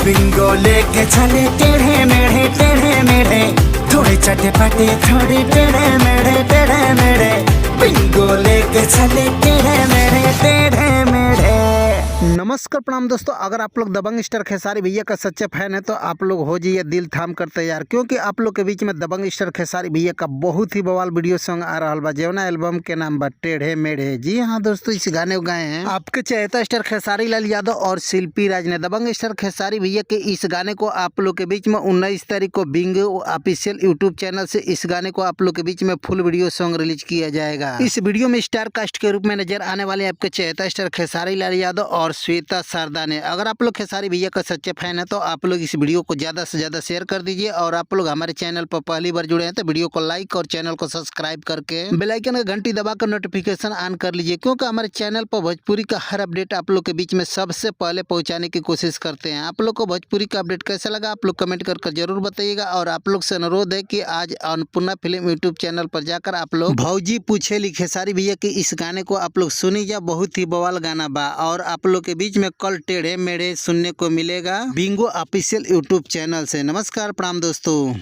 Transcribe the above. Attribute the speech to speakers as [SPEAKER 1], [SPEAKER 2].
[SPEAKER 1] Bingo लेके चले टेढ़े मेढ़े थोड़े चटपटे थोड़े टेढ़े मेढ़े बिंगो लेके चले टेढ़े मेढ़े।
[SPEAKER 2] नमस्कार प्रणाम दोस्तों, अगर आप लोग दबंग स्टार खेसारी भैया का सच्चे फैन है तो आप लोग हो जाइए दिल थाम कर तैयार, क्योंकि आप लोग के बीच में दबंग स्टार खेसारी भैया का बहुत ही बवाल वीडियो सॉन्ग आ रहा बा, जेवना एल्बम के नाम बा टेढ़े मेढ़े। जी हाँ दोस्तों, इस गाने को गाए हैं आपके चहेता स्टार खेसारी लाल यादव और शिल्पी राज ने। दबंग स्टार खेसारी भैया के इस गाने को आप लोग के बीच में 19 तारीख को बिंगो ऑफिशियल यूट्यूब चैनल से इस गाने को आप लोग के बीच में फुल वीडियो सॉन्ग रिलीज किया जाएगा। इस वीडियो में स्टार कास्ट के रूप में नजर आने वाले आपके चहेता स्टार खेसारी लाल यादव और श्वेता शारदा ने। अगर आप लोग खेसारी भैया का सच्चे फैन है तो आप लोग इस वीडियो को ज्यादा से ज्यादा शेयर कर दीजिए, और आप लोग हमारे चैनल पर पहली बार जुड़े हैं तो वीडियो को लाइक और चैनल को सब्सक्राइब करके बेल आइकन का घंटी दबाकर नोटिफिकेशन ऑन कर लीजिए, क्योंकि हमारे चैनल पर भोजपुरी का हर अपडेट आप लोग के बीच में सबसे पहले पहुंचाने की कोशिश करते हैं। आप लोग को भोजपुरी का अपडेट कैसा लगा आप लोग कमेंट कर जरूर बताइएगा, और आप लोग से अनुरोध है कि आज अन्नपूर्णा फिल्म यूट्यूब चैनल पर जाकर आप लोग भौजी पूछेली खेसारी भैया के इस गाने को आप लोग सुनिए। बहुत ही बवाल गाना बा, और आप लोग के बीच में कल टेढ़े मेढ़े सुनने को मिलेगा बिंगो ऑफिशियल यूट्यूब चैनल से। नमस्कार प्रणाम दोस्तों।